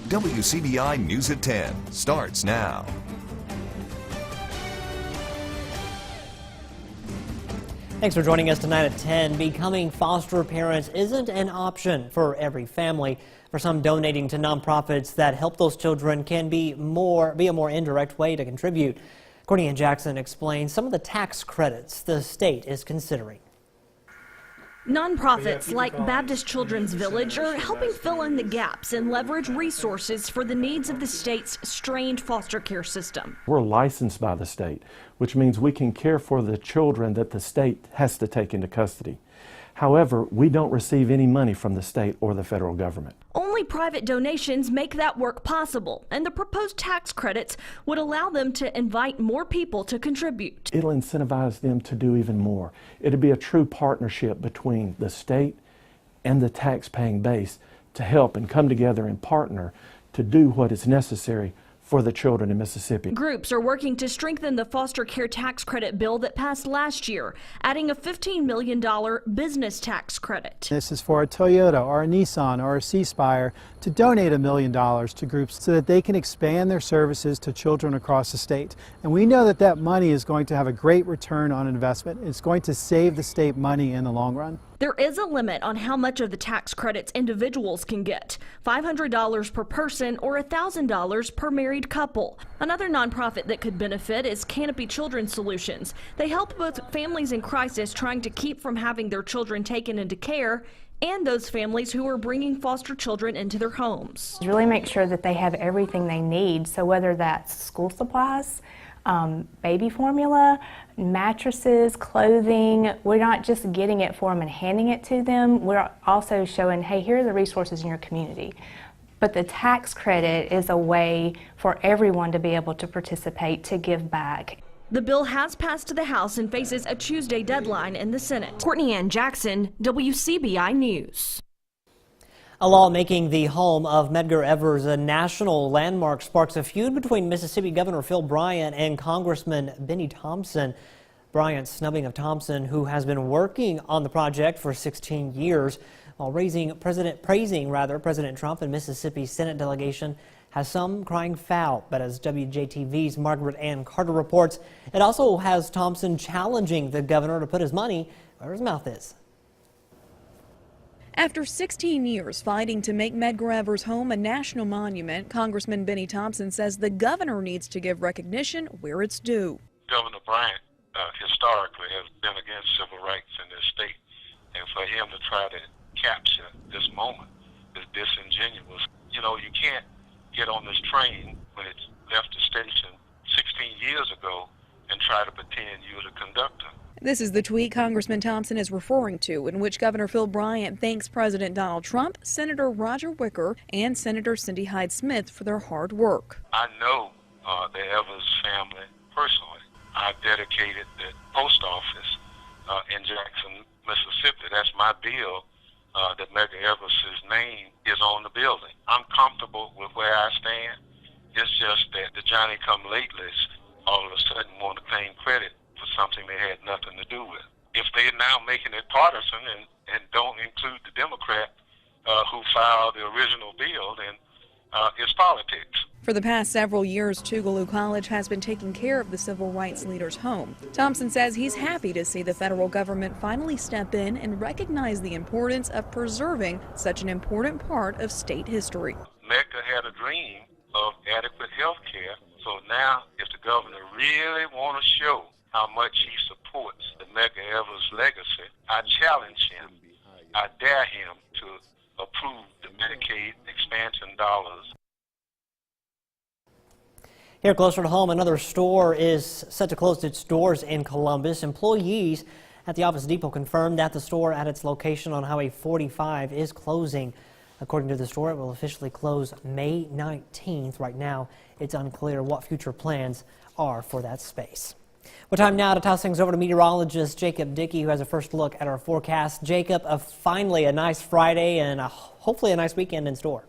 WCBI News at 10 starts now. Thanks for joining us tonight at 10. Becoming foster parents isn't an option for every family. For some, donating to nonprofits that help those children can be a more indirect way to contribute. Courtney and Jackson explains some of the tax credits the state is considering. Nonprofits like Baptist Children's Village are helping fill in the gaps and leverage resources for the needs of the state's strained foster care system. We're licensed by the state, which means we can care for the children that the state has to take into custody. However, we don't receive any money from the state or the federal government. Only private donations make that work possible, and the proposed tax credits would allow them to invite more people to contribute. It'll incentivize them to do even more. It'll be a true partnership between the state and the tax-paying base to help and come together and partner to do what is necessary for the children in Mississippi. Groups are working to strengthen the foster care tax credit bill that passed last year, adding a $15 million business tax credit. This is for a Toyota or a Nissan or a C-Spire to donate $1 million to groups so that they can expand their services to children across the state. And we know that that money is going to have a great return on investment. It's going to save the state money in the long run. There is a limit on how much of the tax credits individuals can get, $500 per person or $1,000 per married couple. Another nonprofit that could benefit is Canopy Children's Solutions. They help both families in crisis trying to keep from having their children taken into care and those families who are bringing foster children into their homes. Really make sure that they have everything they need, so whether that's school supplies, baby formula, mattresses, clothing, we're not just getting it for them and handing it to them, we're also showing, hey, here are the resources in your community. But the tax credit is a way for everyone to be able to participate, to give back. The bill has passed the House and faces a Tuesday deadline in the Senate. Courtney Ann Jackson, WCBI News. A law making the home of Medgar Evers a national landmark sparks a feud between Mississippi Governor Phil Bryant and Congressman Benny Thompson. Bryant's snubbing of Thompson, who has been working on the project for 16 years, while praising President Trump and Mississippi Senate delegation, has some crying foul. But as WJTV's Margaret Ann Carter reports, it also has Thompson challenging the governor to put his money where his mouth is. After 16 years fighting to make Medgar Evers' home a national monument, Congressman Benny Thompson says the governor needs to give recognition where it's due. Governor Bryant historically has been against civil rights in this state, and for him to try to capture this moment is disingenuous. You know, you can't get on this train when it's left the station 16 years ago and try to pretend you're the conductor. This is the tweet Congressman Thompson is referring to, in which Governor Phil Bryant thanks President Donald Trump, Senator Roger Wicker, and Senator Cindy Hyde-Smith for their hard work. I know the Evers family personally. I dedicated the post office in Jackson, Mississippi. That's my bill that Medgar Evers' name is on the building. I'm comfortable with where I stand. It's just that the Johnny-come-latelys all of a sudden want to claim credit for something they had nothing to do with. If they're now making it partisan and don't include the Democrat who filed the original bill, then it's politics. For the past several years, Tougaloo College has been taking care of the civil rights leader's home. Thompson says he's happy to see the federal government finally step in and recognize the importance of preserving such an important part of state history. Medgar had a dream of adequate health care, so now if the governor really want to show how much he supports the Medgar Evers legacy, I challenge him, I dare him to approve the Medicaid expansion dollars. Here closer to home, another store is set to close its doors in Columbus. Employees at the Office Depot confirmed that the store at its location on Highway 45 is closing. According to the store, it will officially close May 19th. Right now, it's unclear what future plans are for that space. Well, time now to toss things over to meteorologist Jacob Dickey, who has a first look at our forecast. Jacob, finally a nice Friday and hopefully a nice weekend in store.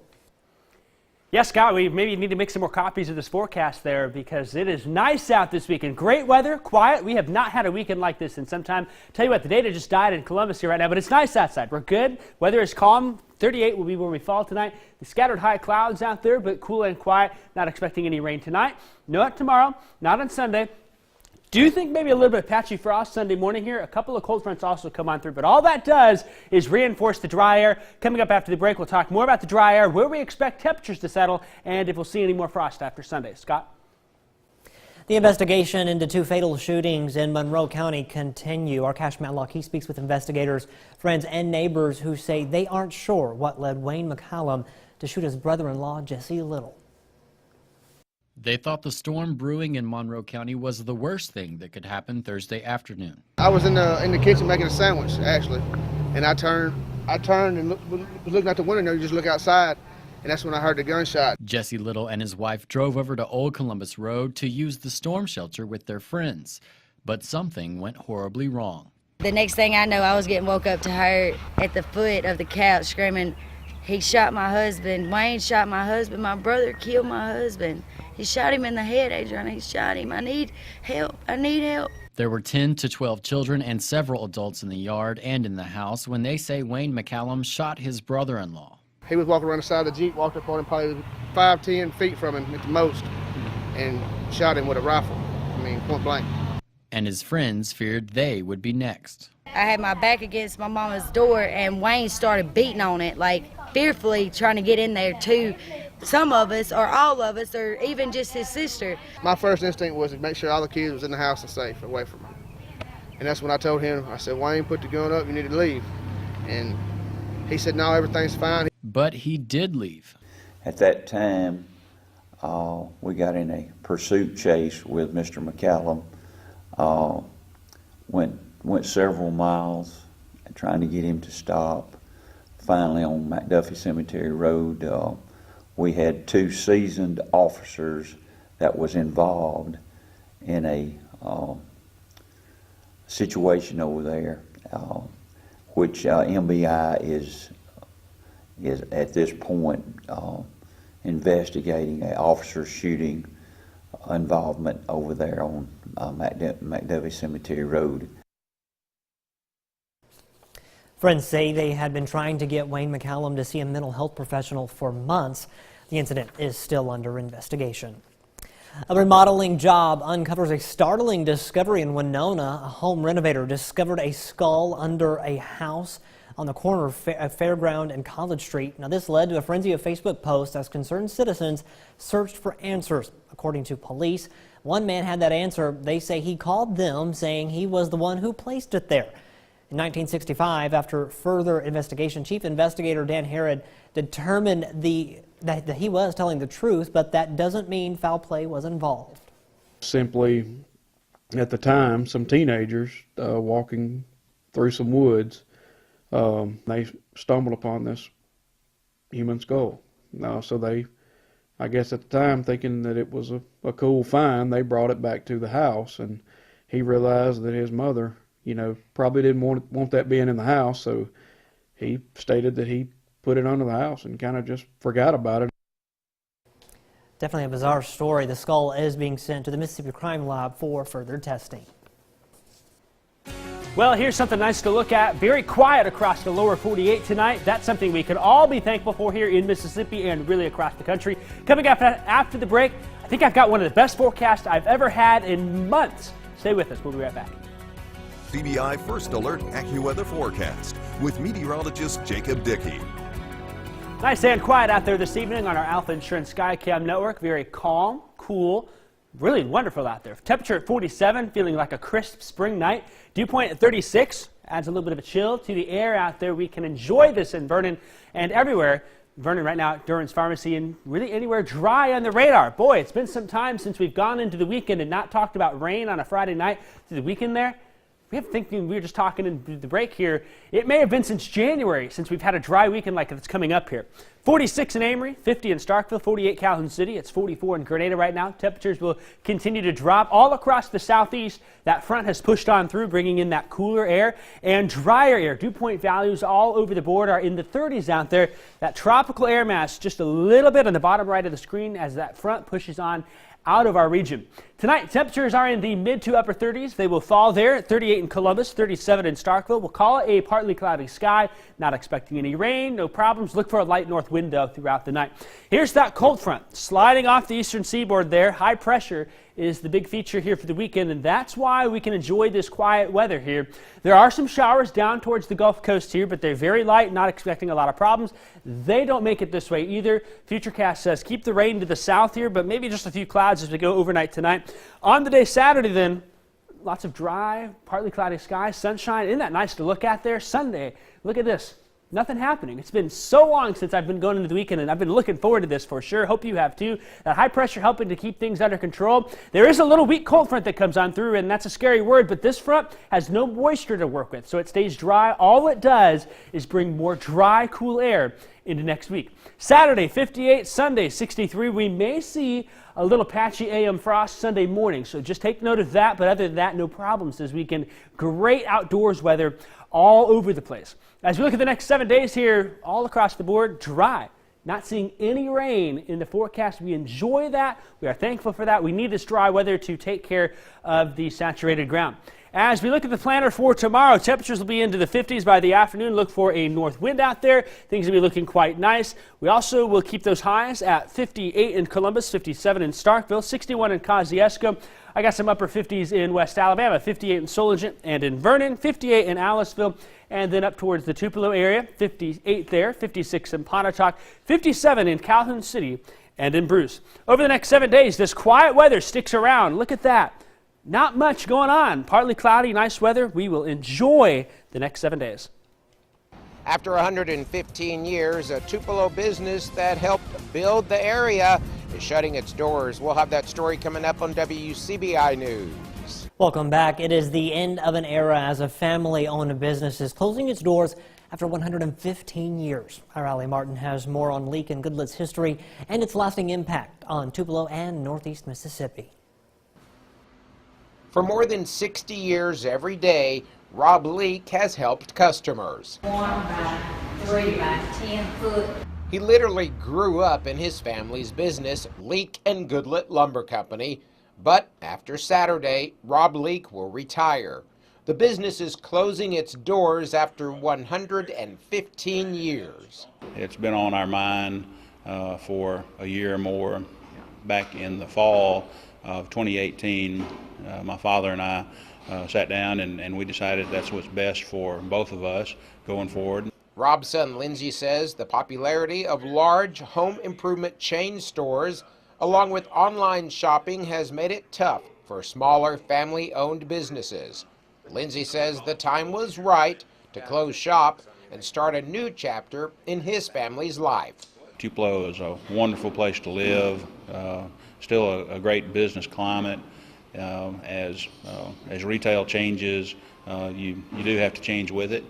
Yes, Scott, we maybe need to make some more copies of this forecast there because it is nice out this weekend. Great weather, quiet. We have not had a weekend like this in some time. Tell you what, the data just died in Columbus here right now, but it's nice outside. We're good. Weather is calm. 38 will be where we fall tonight. The scattered high clouds out there, but cool and quiet. Not expecting any rain tonight. Not tomorrow, not on Sunday. Do you think maybe a little bit of patchy frost Sunday morning here? A couple of cold fronts also come on through, but all that does is reinforce the dry air. Coming up after the break, we'll talk more about the dry air, where we expect temperatures to settle, and if we'll see any more frost after Sunday. Scott? The investigation into 2 fatal shootings in Monroe County continue. Our Cash Matlock, he speaks with investigators, friends, and neighbors who say they aren't sure what led Wayne McCallum to shoot his brother-in-law, Jesse Little. They thought the storm brewing in Monroe County was the worst thing that could happen Thursday afternoon. I was in the kitchen making a sandwich, actually, and I turned and was looking out the window. You just look outside, and that's when I heard the gunshot. Jesse Little and his wife drove over to Old Columbus Road to use the storm shelter with their friends, but something went horribly wrong. The next thing I know, I was getting woke up to her at the foot of the couch screaming, "He shot my husband. Wayne shot my husband. My brother killed my husband. He shot him in the head, Adrian. He shot him. I need help. I need help." There were 10 to 12 children and several adults in the yard and in the house when they say Wayne McCallum shot his brother-in-law. He was walking around the side of the Jeep, walked up on him probably 5-10 feet from him at the most, and shot him with a rifle. I mean, point blank. And his friends feared they would be next. I had my back against my mama's door, and Wayne started beating on it, like fearfully trying to get in there too. Some of us, or all of us, or even just his sister. My first instinct was to make sure all the kids was in the house and safe, away from him. And that's when I told him, I said, "Wayne, put the gun up, you need to leave." And he said, "No, everything's fine." But he did leave. At that time, we got in a pursuit chase with Mr. McCallum. Went several miles trying to get him to stop. Finally, on McDuffie Cemetery Road, we had 2 seasoned officers that was involved in a situation over there, which MBI is at this point investigating an officer shooting involvement over there on McDuffie Cemetery Road. Friends say they had been trying to get Wayne McCallum to see a mental health professional for months. The incident is still under investigation. A remodeling job uncovers a startling discovery in Winona. A home renovator discovered a skull under a house on the corner of Fairground and College Street. Now, this led to a frenzy of Facebook posts as concerned citizens searched for answers. According to police, one man had that answer. They say he called them saying he was the one who placed it there. In 1965, after further investigation, Chief Investigator Dan Herod determined that he was telling the truth, but that doesn't mean foul play was involved. Simply, at the time, some teenagers walking through some woods, they stumbled upon this human skull. So they, I guess at the time, thinking that it was a cool find, they brought it back to the house, and he realized that his mother, probably didn't want that being in the house, so he stated that he put it under the house and kind of just forgot about it. Definitely a bizarre story. The skull is being sent to the Mississippi Crime Lab for further testing. Well, here's something nice to look at. Very quiet across the lower 48 tonight. That's something we can all be thankful for here in Mississippi and really across the country. Coming up after the break, I think I've got one of the best forecasts I've ever had in months. Stay with us. We'll be right back. CBI First Alert AccuWeather Forecast with meteorologist Jacob Dickey. Nice and quiet out there this evening on our Alpha Insurance Skycam network. Very calm, cool, really wonderful out there. Temperature at 47, feeling like a crisp spring night. Dew point at 36, adds a little bit of a chill to the air out there. We can enjoy this in Vernon and everywhere. Vernon right now at Durham's Pharmacy and really anywhere dry on the radar. Boy, it's been some time since we've gone into the weekend and not talked about rain on a Friday night through the weekend there. We were just talking in the break here. It may have been since January since we've had a dry weekend like that's coming up here. 46 in Amory, 50 in Starkville, 48 Calhoun City. It's 44 in Grenada right now. Temperatures will continue to drop all across the southeast. That front has pushed on through, bringing in that cooler air and drier air. Dew point values all over the board are in the 30s out there. That tropical air mass just a little bit on the bottom right of the screen as that front pushes on out of our region. Tonight, temperatures are in the mid to upper 30s. They will fall there at 38 in Columbus, 37 in Starkville. We'll call it a partly cloudy sky. Not expecting any rain, no problems. Look for a light north wind though throughout the night. Here's that cold front sliding off the eastern seaboard there. High pressure is the big feature here for the weekend, and that's why we can enjoy this quiet weather here. There are some showers down towards the Gulf Coast here, but they're very light, not expecting a lot of problems. They don't make it this way either. Futurecast says keep the rain to the south here, but maybe just a few clouds as we go overnight tonight. On the day Saturday then, lots of dry, partly cloudy skies, sunshine. Isn't that nice to look at there? Sunday, look at this. Nothing happening. It's been so long since I've been going into the weekend, and I've been looking forward to this for sure. Hope you have too. That high pressure helping to keep things under control. There is a little weak cold front that comes on through, and that's a scary word, but this front has no moisture to work with, so it stays dry. All it does is bring more dry, cool air into next week. Saturday, 58, Sunday, 63. We may see a little patchy AM frost Sunday morning, so just take note of that, but other than that, no problems this weekend. Great outdoors weather all over the place. As we look at the next 7 days here, all across the board, dry. Not seeing any rain in the forecast. We enjoy that. We are thankful for that. We need this dry weather to take care of the saturated ground. As we look at the planner for tomorrow, temperatures will be into the 50s by the afternoon. Look for a north wind out there. Things will be looking quite nice. We also will keep those highs at 58 in Columbus, 57 in Starkville, 61 in Kosciuszko. I got some upper 50s in West Alabama, 58 in Solent and in Vernon, 58 in Aliceville, and then up towards the Tupelo area, 58 there, 56 in Pontotoc, 57 in Calhoun City and in Bruce. Over the next 7 days, this quiet weather sticks around. Look at that. Not much going on. Partly cloudy, nice weather. We will enjoy the next 7 days. After 115 years, a Tupelo business that helped build the area is shutting its doors. We'll have that story coming up on WCBI News. Welcome back. It is the end of an era as a family-owned business is closing its doors after 115 years. Our Allie Martin has more on Leakin Goodlett's history and its lasting impact on Tupelo and Northeast Mississippi. For more than 60 years every day, Rob Leak has helped customers. 1 by 3 by 10 foot. He literally grew up in his family's business, Leak and Goodlett Lumber Company, but after Saturday, Rob Leak will retire. The business is closing its doors after 115 years. It's been on our mind for a year or more. Back in the fall of 2018, my father and I sat down and we decided that's what's best for both of us going forward. Rob's son Lindsay says the popularity of large home improvement chain stores along with online shopping has made it tough for smaller family-owned businesses. Lindsay says the time was right to close shop and start a new chapter in his family's life. Tupelo is a wonderful place to live, still a great business climate. As retail changes, you do have to change with it,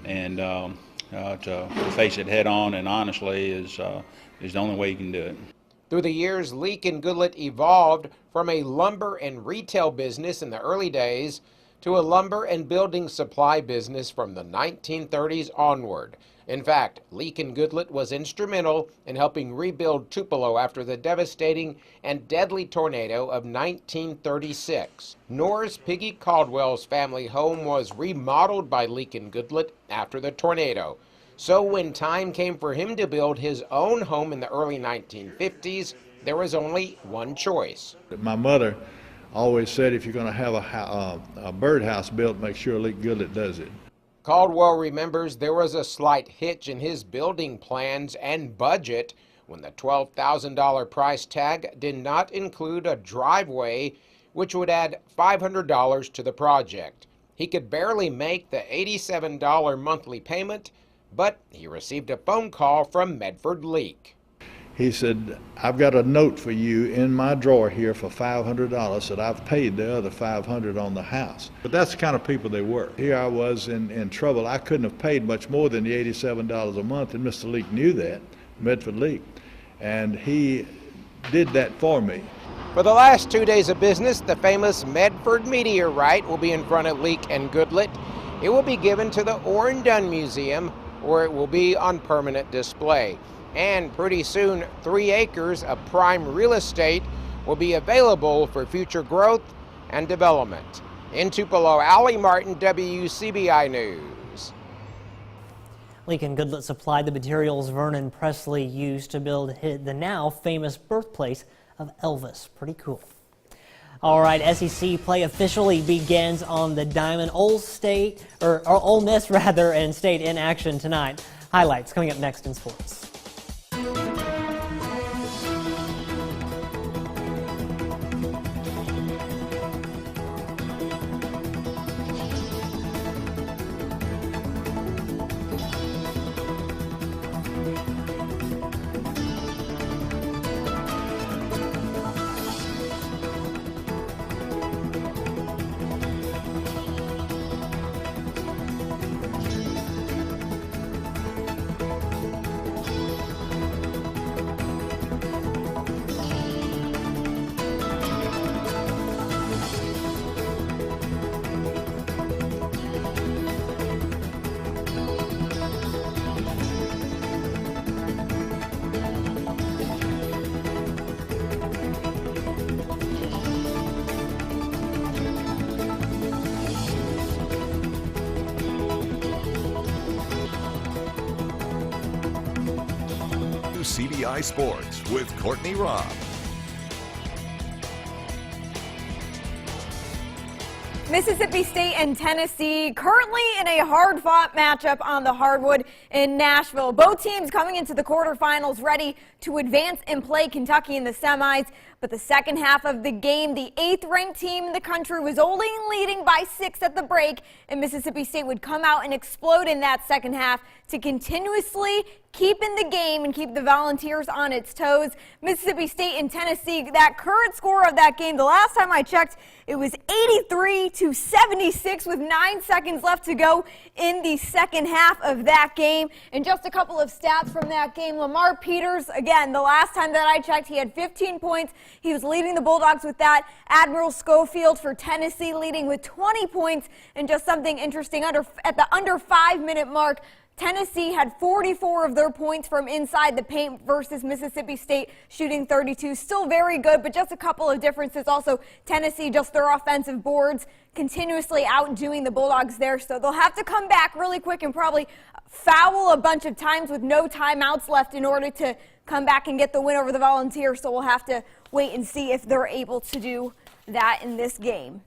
and to face it head on and honestly is the only way you can do it. Through the years, Leak and Goodlett evolved from a lumber and retail business in the early days to a lumber and building supply business from the 1930s onward. In fact, Leak and Goodlett was instrumental in helping rebuild Tupelo after the devastating and deadly tornado of 1936. Norris Piggy Caldwell's family home was remodeled by Leak and Goodlett after the tornado. So when time came for him to build his own home in the early 1950s, there was only one choice. My mother always said if you're going to have a birdhouse built, make sure Leak Goodlett does it. Caldwell remembers there was a slight hitch in his building plans and budget when the $12,000 price tag did not include a driveway, which would add $500 to the project. He could barely make the $87 monthly payment, but he received a phone call from Medford Leak. He said, I've got a note for you in my drawer here for $500 that I've paid the other $500 on the house. But that's the kind of people they were. Here I was in trouble. I couldn't have paid much more than the $87 a month, and Mr. Leak knew that, Medford Leak, and he did that for me. For the last 2 days of business, the famous Medford meteorite will be in front of Leak and Goodlett. It will be given to the Orr and Dunn Museum, where it will be on permanent display. And pretty soon, 3 acres of prime real estate will be available for future growth and development. In Tupelo, Allie Martin, WCBI News. Leakin Goodlett supplied the materials Vernon Presley used to build the now famous birthplace of Elvis. Pretty cool. All right, SEC play officially begins on the Diamond. Ole Miss and State in action tonight. Highlights coming up next in sports. WCBI Sports with Courtney Robb. Mississippi State and Tennessee currently in a hard-fought matchup on the hardwood in Nashville. Both teams coming into the quarterfinals ready to advance and play Kentucky in the semis. But the second half of the game, the 8th-ranked team in the country was only leading by 6 at the break, and Mississippi State would come out and explode in that second half to continuously keep in the game and keep the Volunteers on its toes. Mississippi State and Tennessee, that current score of that game, the last time I checked, it was 83-76 with 9 seconds left to go in the second half of that game. And just a couple of stats from that game. Lamar Peters, again, the last time that I checked, he had 15 points. He was leading the Bulldogs with that. Admiral Schofield for Tennessee leading with 20 points. And just something interesting, at the under 5-minute mark, Tennessee had 44 of their points from inside the paint versus Mississippi State shooting 32. Still very good, but just a couple of differences. Also, Tennessee, just their offensive boards, continuously outdoing the Bulldogs there. So they'll have to come back really quick and probably foul a bunch of times with no timeouts left in order to come back and get the win over the Volunteers. So we'll have to wait and see if they're able to do that in this game.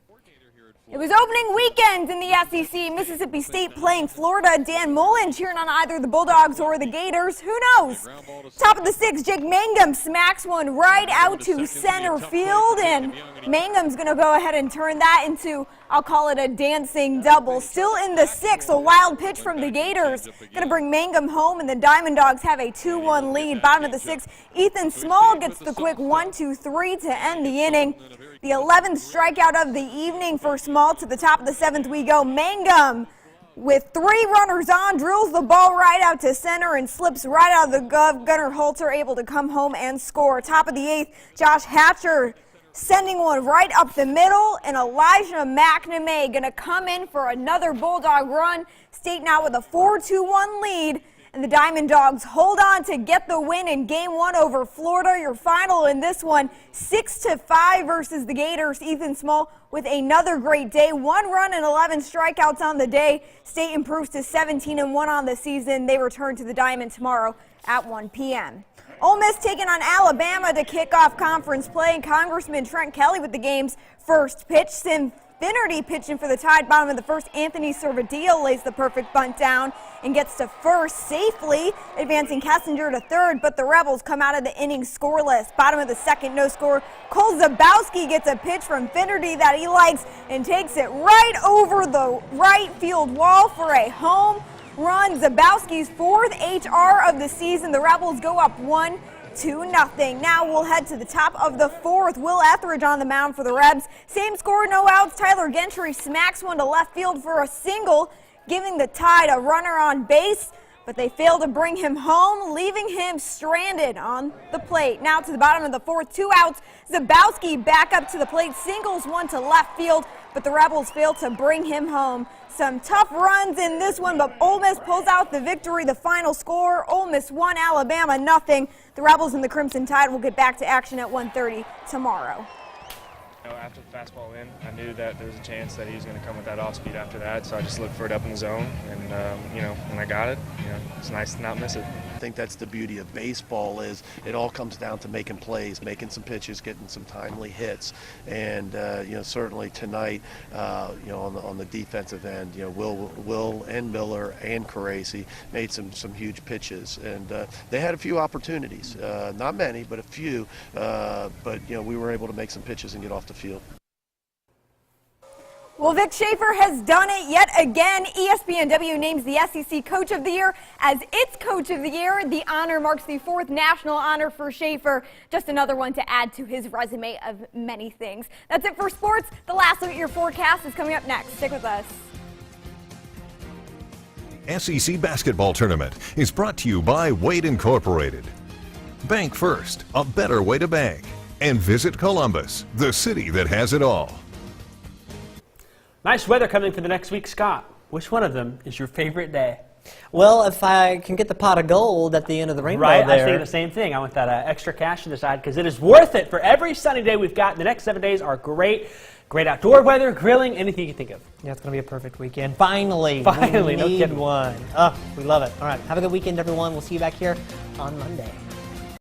It was opening weekend in the SEC. Mississippi State playing Florida. Dan Mullen cheering on either the Bulldogs or the Gators. Who knows? Top of the 6th, Jake Mangum smacks one right out to center field, and Mangum's going to go ahead and turn that into, I'll call it a dancing double. Still in the 6th, a wild pitch from the Gators. Going to bring Mangum home, and the Diamond Dogs have a 2-1 lead. Bottom of the 6th, Ethan Small gets the quick 1-2-3 to end the inning. The 11th strikeout of the evening for Small. To the top of the 7th we go. Mangum, with 3 runners on, drills the ball right out to center and slips right out of the glove. Gunnar Holter able to come home and score. Top of the 8th, Josh Hatcher sending one right up the middle, and Elijah McNamee going to come in for another Bulldog run. State now with a 4-2-1 lead. And the Diamond Dogs hold on to get the win in Game 1 over Florida. Your final in this one, 6-5 versus the Gators. Ethan Small with another great day. 1 run and 11 strikeouts on the day. State improves to 17-1 on the season. They return to the Diamond tomorrow at 1 p.m. Ole Miss taking on Alabama to kick off conference play. And Congressman Trent Kelly with the game's first pitch. Sim Finnerty pitching for the Tide. Bottom of the 1st, Anthony Servadio lays the perfect bunt down and gets to first safely, advancing Kessinger to 3rd, but the Rebels come out of the inning scoreless. Bottom of the 2nd, no score. Cole Zabowski gets a pitch from Finnerty that he likes and takes it right over the right field wall for a home run. Zabowski's 4th HR of the season. The Rebels go up 1-0. Now we'll head to the top of the 4th. Will Etheridge on the mound for the Rebs. Same score, no outs. Tyler Gentry smacks one to left field for a single, giving the Tide a runner on base. but they failed to bring him home, leaving him stranded on the plate. Now to the bottom of the fourth, 2 outs. Zabowski back up to the plate, singles one to left field, but the Rebels failed to bring him home. Some tough runs in this one, but Ole Miss pulls out the victory. The final score, Ole Miss 1, Alabama nothing. The Rebels and the Crimson Tide will get back to action at 1:30 tomorrow. After the fastball in, I knew that there was a chance that he was going to come with that off speed after that, so I just looked for it up in the zone, and when I got it, it's nice to not miss it. I think that's the beauty of baseball is it all comes down to making plays, making some pitches, getting some timely hits, and certainly tonight, on the defensive end, Will and Miller and Caracci made some huge pitches, and they had a few opportunities, not many, but a few, but we were able to make some pitches and get off the field. Well, Vic Schaefer has done it yet again. ESPNW names the SEC Coach of the Year as its Coach of the Year. The honor marks the 4th national honor for Schaefer. Just another one to add to his resume of many things. That's it for sports. The last look at your forecast is coming up next. Stick with us. SEC Basketball Tournament is brought to you by Wade Incorporated. Bank First, a better way to bank. And visit Columbus, the city that has it all. Nice weather coming for the next week, Scott. Which one of them is your favorite day? Well, if I can get the pot of gold at the end of the rainbow right, there. I was thinking the same thing. I want that extra cash to the side because it is worth it for every sunny day we've got. The next 7 days are great. Great outdoor weather, grilling, anything you can think of. Yeah, it's going to be a perfect weekend. Finally, no we need kidding. one. Oh, we love it. All right, have a good weekend, everyone. We'll see you back here on Monday.